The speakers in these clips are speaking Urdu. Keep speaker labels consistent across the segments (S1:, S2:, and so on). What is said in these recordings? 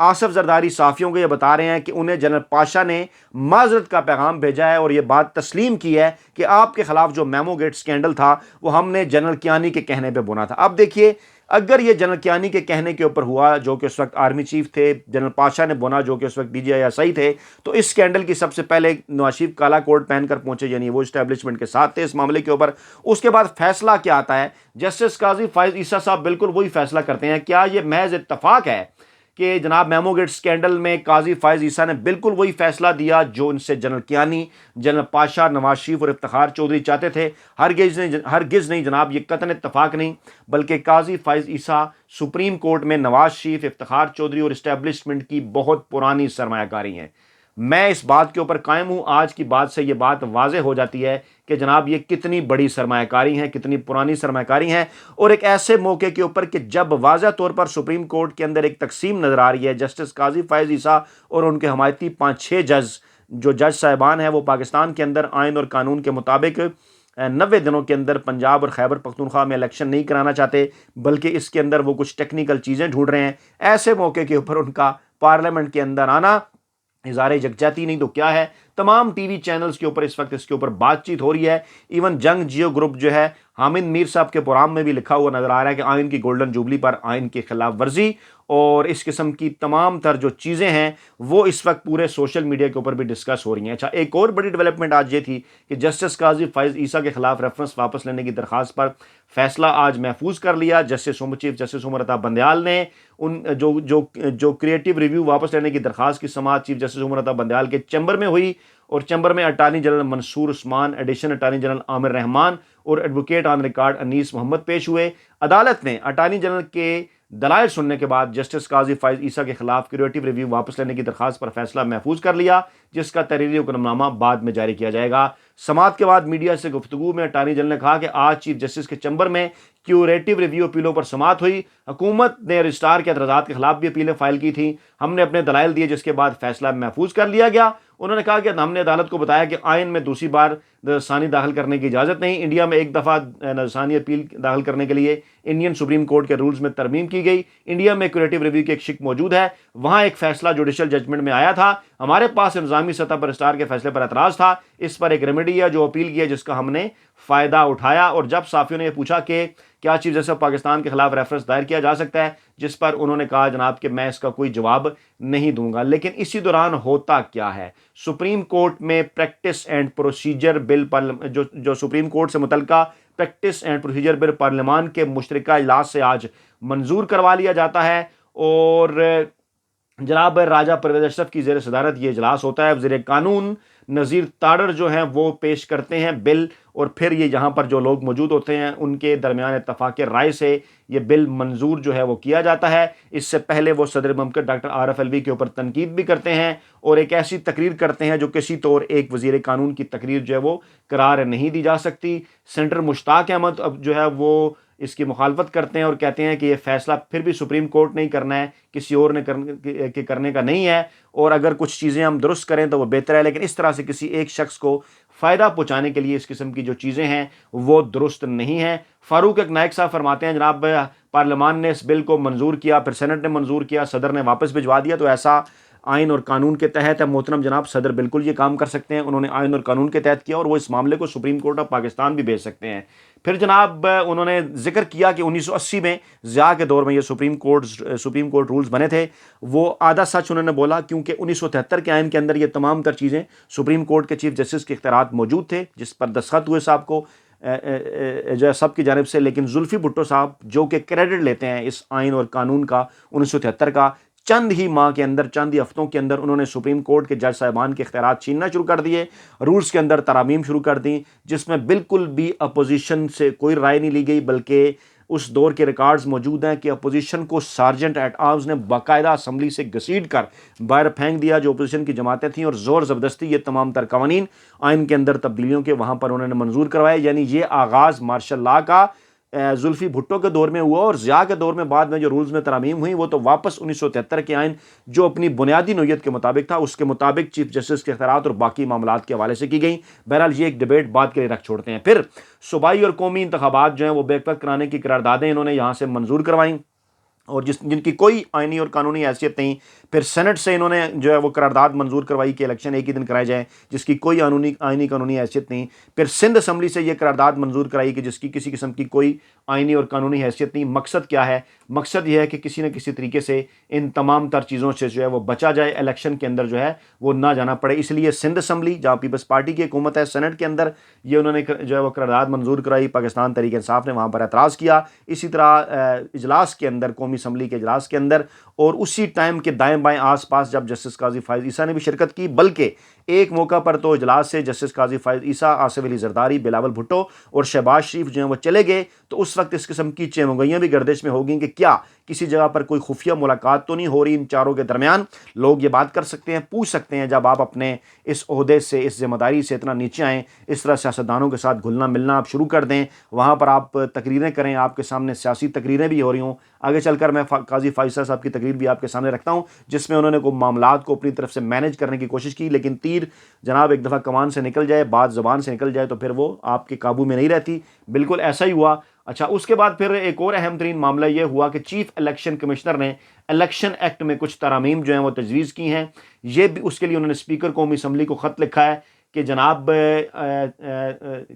S1: آصف زرداری صحافیوں کو یہ بتا رہے ہیں کہ انہیں جنرل پاشا نے معذرت کا پیغام بھیجا ہے اور یہ بات تسلیم کی ہے کہ آپ کے خلاف جو میمو گیٹ سکینڈل تھا وہ ہم نے جنرل کیانی کے کہنے پہ بنا تھا۔ اب دیکھیے، اگر یہ جنرل کیانی کے کہنے کے اوپر ہوا، جو کہ اس وقت آرمی چیف تھے، جنرل پاشا نے بنا جو کہ اس وقت DGI تھے، تو اس سکینڈل کی سب سے پہلے نواز شریف کالا کوٹ پہن کر پہنچے، یعنی وہ اسٹیبلشمنٹ کے ساتھ تھے اس معاملے کے اوپر۔ اس کے بعد فیصلہ کیا آتا ہے؟ جسٹس قاضی فائز عیسیٰ صاحب بالکل وہی فیصلہ کرتے ہیں۔ کیا یہ محض اتفاق ہے کہ جناب میمو گیٹ سکینڈل میں قاضی فائز عیسیٰ نے بالکل وہی فیصلہ دیا جو ان سے جنرل کیانی، جنرل پاشا، نواز شریف اور افتخار چودھری چاہتے تھے؟ ہرگز نہیں جناب، یہ قطعاً اتفاق نہیں، بلکہ قاضی فائز عیسیٰ سپریم کورٹ میں نواز شریف، افتخار چودھری اور اسٹیبلشمنٹ کی بہت پرانی سرمایہ کاری ہیں۔ میں اس بات کے اوپر قائم ہوں، آج کی بات سے یہ بات واضح ہو جاتی ہے کہ جناب یہ کتنی بڑی سرمایہ کاری ہیں، کتنی پرانی سرمایہ کاری ہیں، اور ایک ایسے موقع کے اوپر کہ جب واضح طور پر سپریم کورٹ کے اندر ایک تقسیم نظر آ رہی ہے۔ جسٹس قاضی فائز عیسیٰ اور ان کے حمایتی 5-6 جج صاحبان ہیں، وہ پاکستان کے اندر آئین اور قانون کے مطابق 90 دنوں کے اندر پنجاب اور خیبر پختونخوا میں الیکشن نہیں کرانا چاہتے، بلکہ اس کے اندر وہ کچھ ٹیکنیکل چیزیں ڈھونڈ رہے ہیں۔ ایسے موقع کے اوپر ان کا پارلیمنٹ کے اندر آنا اظہار یکجہتی نہیں تو کیا ہے؟ تمام ٹی وی چینلز کے اوپر اس وقت اس کے اوپر بات چیت ہو رہی ہے۔ ایون جنگ جیو گروپ جو ہے، حامد میر صاحب کے پروگرام میں بھی لکھا ہوا نظر آ رہا ہے کہ آئین کی گولڈن جوبلی پر آئین کی خلاف ورزی اور اس قسم کی تمام تر جو چیزیں ہیں وہ اس وقت پورے سوشل میڈیا کے اوپر بھی ڈسکس ہو رہی ہیں۔ اچھا، ایک اور بڑی ڈیولپمنٹ آج یہ تھی کہ جسٹس قاضی فائز عیسیٰ کے خلاف ریفرنس واپس لینے کی درخواست پر فیصلہ آج محفوظ کر لیا۔ چیف جسٹس عمر عطا بندیال نے ان جو کریٹو ریویو واپس لینے کی درخواست کی سماعت چیف جسٹس عمر عطا بندیال کے چیمبر میں ہوئی، اور چیمبر میں اٹارنی جنرل منصور عثمان، ایڈیشنل اٹارنی جنرل عامر رحمان اور ایڈوکیٹ آن ریکارڈ انیس محمد پیش ہوئے۔ عدالت نے اٹارنی جنرل کے دلائل سننے کے بعد جسٹس قاضی فائز عیسیٰ کے خلاف کریٹو ریویو واپس لینے کی درخواست پر فیصلہ محفوظ کر لیا، جس کا تحریری حکم نامہ بعد میں جاری کیا جائے گا۔ سماعت کے بعد میڈیا سے گفتگو میں اٹارنی جنرل نے کہا کہ آج چیف جسٹس کے چیمبر میں کیوریٹو ریویو اپیلوں پر سماعت ہوئی۔ حکومت نے رجسٹرار کے اعتراضات کے خلاف بھی اپیلیں فائل کی تھیں، ہم نے اپنے دلائل دیے، جس کے بعد فیصلہ محفوظ کر لیا گیا۔ انہوں نے کہا کہ ہم نے عدالت کو بتایا کہ آئین میں دوسری بار نظرثانی داخل کرنے کی اجازت نہیں۔ انڈیا میں ایک دفعہ نظرثانی اپیل داخل کرنے کے لیے انڈین سپریم کورٹ کے رولز میں ترمیم کی گئی۔ انڈیا میں کریٹو ریویو کی ایک شک موجود ہے، وہاں ایک فیصلہ جوڈیشل ججمنٹ میں آیا تھا، ہمارے پاس نظامی سطح پر رجسٹرار کے فیصلے پر اعتراض تھا، اس پر ایک ریمیڈی ہے جو اپیل کی ہے، جس کا ہم نے فائدہ اٹھایا۔ اور جب صحافیوں نے یہ پوچھا کہ کیا چیف جسٹس پاکستان کے خلاف ریفرنس دائر کیا جا سکتا ہے، جس پر انہوں نے کہا جناب کہ میں اس کا کوئی جواب نہیں دوں گا۔ لیکن اسی دوران ہوتا کیا ہے؟ سپریم کورٹ میں پریکٹس اینڈ پروسیجر بل جو سپریم کورٹ سے متعلقہ پریکٹس اینڈ پروسیجر بل پارلیمان کے مشترکہ اجلاس سے آج منظور کروا لیا جاتا ہے، اور جناب راجہ پرویز اشرف کی زیر صدارت یہ اجلاس ہوتا ہے۔ وزیر قانون نذیر تاڑر جو ہیں وہ پیش کرتے ہیں بل، اور پھر یہ یہاں پر جو لوگ موجود ہوتے ہیں ان کے درمیان اتفاق رائے سے یہ بل منظور جو ہے وہ کیا جاتا ہے۔ اس سے پہلے وہ صدر مملکت ڈاکٹر عارف الوی کے اوپر تنقید بھی کرتے ہیں اور ایک ایسی تقریر کرتے ہیں جو کسی طور ایک وزیر قانون کی تقریر جو ہے وہ قرار نہیں دی جا سکتی۔ سینیٹر مشتاق احمد اب جو ہے وہ اس کی مخالفت کرتے ہیں اور کہتے ہیں کہ یہ فیصلہ پھر بھی سپریم کورٹ نے ہی کرنا ہے، کسی اور نے کرنے کا نہیں ہے، اور اگر کچھ چیزیں ہم درست کریں تو وہ بہتر ہے، لیکن اس طرح سے کسی ایک شخص کو فائدہ پہنچانے کے لیے اس قسم کی جو چیزیں ہیں وہ درست نہیں ہیں۔ فاروق نائک صاحب فرماتے ہیں جناب پارلیمان نے اس بل کو منظور کیا، پھر سینٹ نے منظور کیا، صدر نے واپس بھجوا دیا، تو ایسا آئین اور قانون کے تحت ہے محترم جناب، صدر بالکل یہ کام کر سکتے ہیں، انہوں نے آئین اور قانون کے تحت کیا اور وہ اس معاملے کو سپریم کورٹ آف پاکستان بھی بھیج سکتے ہیں۔ پھر جناب انہوں نے ذکر کیا کہ 1980 میں ضیاء کے دور میں یہ سپریم کورٹ رولز بنے تھے، وہ آدھا سچ انہوں نے بولا، کیونکہ 1973 کے آئین کے اندر یہ تمام تر چیزیں سپریم کورٹ کے چیف جسٹس کے اختیارات موجود تھے، جس پر دستخط ہوئے صاحب کو جو ہے سب کی جانب سے، لیکن زلفی بھٹو صاحب جو کہ کریڈٹ لیتے ہیں اس آئین اور قانون کا 1973 کا، چند ہی ماہ کے اندر، چند ہی ہفتوں کے اندر انہوں نے سپریم کورٹ کے جج صاحبان کے اختیارات چھیننا شروع کر دیے، رولز کے اندر ترامیم شروع کر دیں، جس میں بالکل بھی اپوزیشن سے کوئی رائے نہیں لی گئی، بلکہ اس دور کے ریکارڈز موجود ہیں کہ اپوزیشن کو سارجنٹ ایٹ آرمز نے باقاعدہ اسمبلی سے گھسیٹ کر باہر پھینک دیا، جو اپوزیشن کی جماعتیں تھیں، اور زور زبردستی یہ تمام تر قوانین آئین کے اندر تبدیلیوں کے وہاں پر انہوں نے منظور کروائے۔ یعنی یہ آغاز مارشل لاء کا زلفی بھٹو کے دور میں ہوا، اور ضیاء کے دور میں بعد میں جو رولز میں ترامیم ہوئی وہ تو واپس 1973 کے آئین جو اپنی بنیادی نوعیت کے مطابق تھا اس کے مطابق چیف جسٹس کے اختیارات اور باقی معاملات کے حوالے سے کی گئی۔ بہرحال یہ ایک ڈیبیٹ بعد کے لیے رکھ چھوڑتے ہیں۔ پھر صوبائی اور قومی انتخابات جو ہیں وہ بیک وقت کرانے کی قراردادیں انہوں نے یہاں سے منظور کروائیں۔ اور جن کی کوئی آئینی اور قانونی حیثیت نہیں. پھر سینٹ سے انہوں نے جو ہے وہ قرارداد منظور کروائی کہ الیکشن ایک ہی دن کرائے جائیں جس کی کوئی آئینی قانونی حیثیت نہیں. پھر سندھ اسمبلی سے یہ قرارداد منظور کرائی کہ جس کی کسی قسم کی کوئی آئینی اور قانونی حیثیت نہیں. مقصد کیا ہے؟ مقصد یہ ہے کہ کسی نہ کسی طریقے سے ان تمام تر چیزوں سے جو ہے وہ بچا جائے، الیکشن کے اندر جو ہے وہ نہ جانا پڑے. اس لیے سندھ اسمبلی جہاں پیپلز پارٹی کی حکومت ہے، سینٹ کے اندر یہ انہوں نے جو ہے وہ قرارداد منظور کرائی. پاکستان تحریک انصاف نے وہاں پر اعتراض کیا. اسی طرح اجلاس کے اندر، قومی اسمبلی کے اجلاس کے اندر، اور اسی ٹائم کے دائیں بائیں آس پاس جب جسٹس قاضی فائز عیسیٰ نے بھی شرکت کی، بلکہ ایک موقع پر تو اجلاس سے جسٹس قاضی فائز عیسیٰ، آصف علی زرداری، بلاول بھٹو اور شہباز شریف جو ہیں وہ چلے گئے. تو اس وقت اس قسم کی چیمگوئیاں بھی گردش میں ہو گئیں کہ کیا کسی جگہ پر کوئی خفیہ ملاقات تو نہیں ہو رہی ان چاروں کے درمیان. لوگ یہ بات کر سکتے ہیں، پوچھ سکتے ہیں جب آپ اپنے اس عہدے سے، اس ذمہ داری سے اتنا نیچے آئیں، اس طرح سیاستدانوں کے ساتھ گھلنا ملنا آپ شروع کر دیں، وہاں پر آپ تقریریں کریں، آپ کے سامنے سیاسی تقریریں بھی ہو رہی ہوں. آگے چل کر میں قاضی فائز صاحب کی تقریر بھی آپ کے سامنے رکھتا ہوں جس میں انہوں نے معاملات کو اپنی طرف سے مینج کرنے کی کوشش کی، لیکن تیر جناب ایک دفعہ کمان سے نکل جائے، بات زبان سے نکل جائے تو پھر وہ آپ کے قابو میں نہیں رہتی. بالکل ایسا ہی ہوا. اچھا، اس کے بعد پھر ایک اور اہم ترین معاملہ یہ ہوا کہ چیف الیکشن کمشنر نے الیکشن ایکٹ میں کچھ ترامیم جو ہیں وہ تجویز کی ہیں. یہ بھی اس کے لیے انہوں نے اسپیکر قومی اسمبلی کو خط لکھا ہے کہ جناب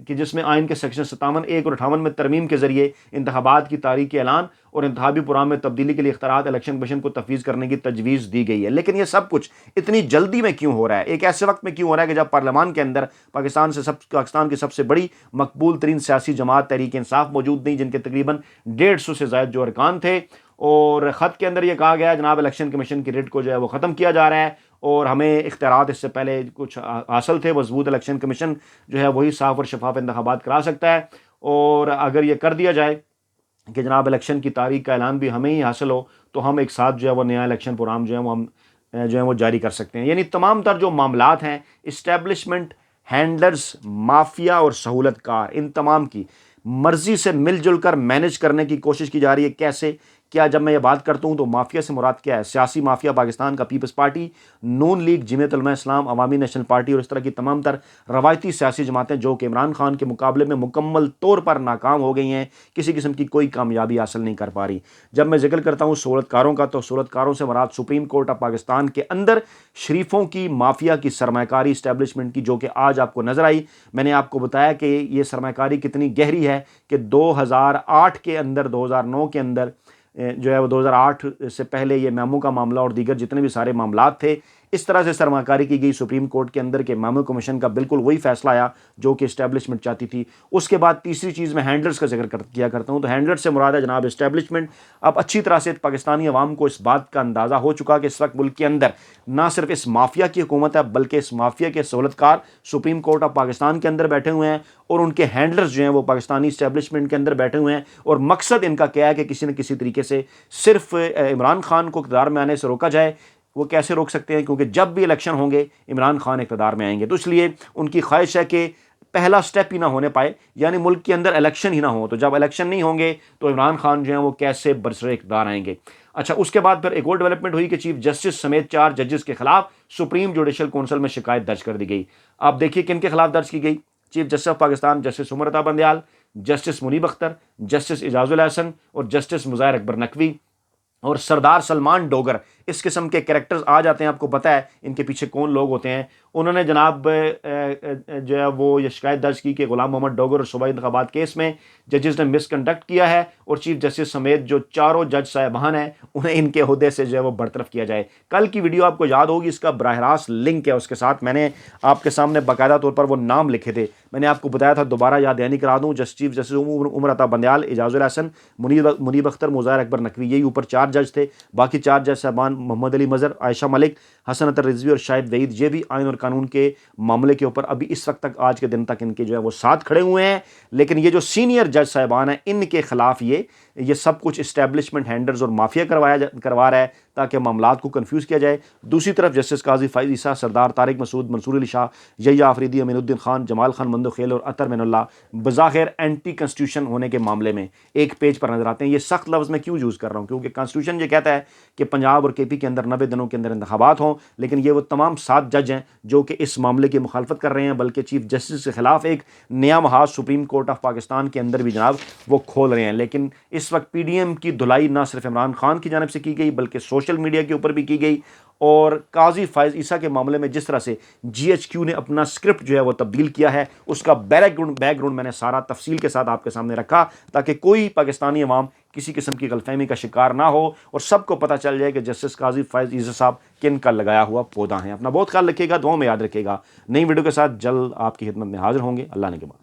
S1: کہ جس میں آئین کے سیکشن 57(1) اور 58 میں ترمیم کے ذریعے انتخابات کی تاریخ کے اعلان اور انتخابی پروگرام میں تبدیلی کے لیے اختیارات الیکشن کمیشن کو تفویض کرنے کی تجویز دی گئی ہے. لیکن یہ سب کچھ اتنی جلدی میں کیوں ہو رہا ہے؟ ایک ایسے وقت میں کیوں ہو رہا ہے کہ جب پارلیمان کے اندر پاکستان کی سب سے بڑی مقبول ترین سیاسی جماعت تحریک انصاف موجود نہیں، جن کے تقریباً 150 سے زائد جو ارکان تھے، اور خط کے اندر یہ کہا گیا جناب الیکشن کمیشن کی ریٹ کو جو ہے وہ ختم کیا جا رہا ہے اور ہمیں اختیارات اس سے پہلے کچھ حاصل تھے، مضبوط الیکشن کمیشن جو ہے وہی صاف اور شفاف انتخابات کرا سکتا ہے، اور اگر یہ کر دیا جائے کہ جناب الیکشن کی تاریخ کا اعلان بھی ہمیں ہی حاصل ہو تو ہم ایک ساتھ جو ہے وہ نیا الیکشن پروگرام جو ہے وہ ہم جو ہے وہ جاری کر سکتے ہیں. یعنی تمام تر جو معاملات ہیں، اسٹیبلشمنٹ، ہینڈلرز، مافیا اور سہولت کار، ان تمام کی مرضی سے مل جل کر مینج کرنے کی کوشش کی جا رہی ہے. کیسے؟ کیا جب میں یہ بات کرتا ہوں تو مافیا سے مراد کیا ہے؟ سیاسی مافیا پاکستان کا پیپلز پارٹی، نون لیگ، جمعیت علماء اسلام، عوامی نیشنل پارٹی اور اس طرح کی تمام تر روایتی سیاسی جماعتیں جو کہ عمران خان کے مقابلے میں مکمل طور پر ناکام ہو گئی ہیں، کسی قسم کی کوئی کامیابی حاصل نہیں کر پا رہی. جب میں ذکر کرتا ہوں سہولت کاروں کا تو سہولت کاروں سے مراد سپریم کورٹ آف پاکستان کے اندر شریفوں کی مافیا کی سرمایہ کاری اسٹیبلشمنٹ کی، جو کہ آج آپ کو نظر آئی. میں نے آپ کو بتایا کہ یہ سرمایہ کاری کتنی گہری ہے کہ 2008 کے اندر، 2009 کے اندر جو ہے وہ 2008 سے پہلے یہ میمو کا معاملہ اور دیگر جتنے بھی سارے معاملات تھے، اس طرح سے سرمایہ کاری کی گئی سپریم کورٹ کے اندر کہ میمو کمیشن کا بالکل وہی فیصلہ آیا جو کہ اسٹیبلشمنٹ چاہتی تھی. اس کے بعد تیسری چیز میں ہینڈلرز کا ذکر کیا کرتا ہوں، تو ہینڈلرز سے مراد ہے جناب اسٹیبلشمنٹ. اب اچھی طرح سے پاکستانی عوام کو اس بات کا اندازہ ہو چکا کہ اس وقت ملک کے اندر نہ صرف اس مافیا کی حکومت ہے بلکہ اس مافیا کے سہولت کار سپریم کورٹ آف پاکستان کے اندر بیٹھے ہوئے ہیں اور ان کے ہینڈلرز جو ہیں وہ پاکستانی اسٹیبلشمنٹ کے اندر بیٹھے ہوئے ہیں. اور مقصد ان کا کیا ہے کہ کسی نہ کسی طریقے سے صرف عمران خان کو اقتدار میں آنے سے روکا جائے. وہ کیسے روک سکتے ہیں؟ کیونکہ جب بھی الیکشن ہوں گے عمران خان اقتدار میں آئیں گے، تو اس لیے ان کی خواہش ہے کہ پہلا سٹیپ ہی نہ ہونے پائے، یعنی ملک کے اندر الیکشن ہی نہ ہو. تو جب الیکشن نہیں ہوں گے تو عمران خان جو ہیں وہ کیسے برسر اقتدار آئیں گے. اچھا، اس کے بعد پھر ایک اور ڈیولپمنٹ ہوئی کہ چیف جسٹس سمیت 4 ججز کے خلاف سپریم جوڈیشل کونسل میں شکایت درج کر دی گئی. آپ دیکھیے کن کے خلاف درج کی گئی؟ Chief justice of Pakistan justice Umar Ata Bandial, justice Munib Akhtar, justice Ijaz ul-Ahsan اور جسٹس مظاہر اکبر نقوی اور سردار سلمان ڈوگر. اس قسم کے کریکٹرز آ جاتے ہیں، آپ کو پتہ ہے ان کے پیچھے کون لوگ ہوتے ہیں. انہوں نے جناب جو ہے وہ یہ شکایت درج کی کہ غلام محمد ڈوگر اور صوبائی انتخابات کیس میں ججز نے مس کنڈکٹ کیا ہے اور چیف جسٹس سمیت جو چاروں جج صاحبان ہیں انہیں ان کے عہدے سے جو ہے وہ برطرف کیا جائے. کل کی ویڈیو آپ کو یاد ہوگی، اس کا براہ راست لنک ہے، اس کے ساتھ میں نے آپ کے سامنے باقاعدہ طور پر وہ نام لکھے تھے. میں نے آپ کو بتایا تھا، دوبارہ یاد دہانی کرا دوں، چیف جسٹس عمر عطا بندیال، اعجاز الحسن، منیب اختر، مظاہر اکبر نقوی، یہی اوپر 4 جج تھے. باقی 4 جج صاحبان محمد علی مظہر، عائشہ ملک، حسن اطہر رضوی اور شاہد وحید، یہ بھی آئین اور قانون کے معاملے کے اوپر ابھی اس وقت تک، آج کے دن تک ان کے جو ہے وہ ساتھ کھڑے ہوئے ہیں. لیکن یہ جو سینئر جج صاحبان ہیں ان کے خلاف یہ سب کچھ اسٹیبلشمنٹ، ہینڈلرز اور مافیا کروا رہا ہے. تاکہ معاملات کو کنفیوز کیا جائے۔ دوسری طرف جسٹس قاضی فائز عیسیٰ، سردار طارق مسعود، منصور علی شاہ، یحییٰ آفریدی، امین الدین خان، جمال خان مندوخیل اور اطہر من اللہ بظاہر اینٹی کنسٹیٹیوشن ہونے کے معاملے میں ایک پیج پر نظر آتے ہیں۔ یہ سخت لفظ میں کیوں یوز کر رہا ہوں؟ کیونکہ کانسٹیٹیوشن یہ کہتا ہے کہ پنجاب اور کے پی کے اندر 90 دنوں کے اندر انتخابات ہوں، لیکن یہ وہ تمام 7 جج ہیں جو کہ اس معاملے کی مخالفت کر رہے ہیں، بلکہ چیف جسٹس کے خلاف ایک نیا محاذ سپریم کورٹ آف پاکستان کے اندر بھی جناب وہ کھول رہے ہیں۔ لیکن اس وقت پی ڈی ایم کی دھلائی نہ صرف عمران خان کی جانب سے کی گئی بلکہ سوشل میڈیا کے اوپر بھی کی گئی، اور قاضی فائز عیسیٰ کے معاملے میں جس طرح سے جی ایچ کیو نے اپنا اسکرپٹ جو ہے وہ تبدیل کیا ہے، اس کا بیک گراؤنڈ میں نے سارا تفصیل کے ساتھ آپ کے سامنے رکھا تاکہ کوئی پاکستانی عوام کسی قسم کی غلط فہمی کا شکار نہ ہو اور سب کو پتہ چل جائے کہ جسٹس قاضی فائز عیسیٰ صاحب کن کا لگایا ہوا پودا ہیں۔ اپنا بہت خیال رکھیے گا، دعاؤں میں یاد رکھیے گا۔ نئی ویڈیو کے ساتھ جلد آپ کی خدمت میں حاضر ہوں گے۔ اللہ نے کے بعد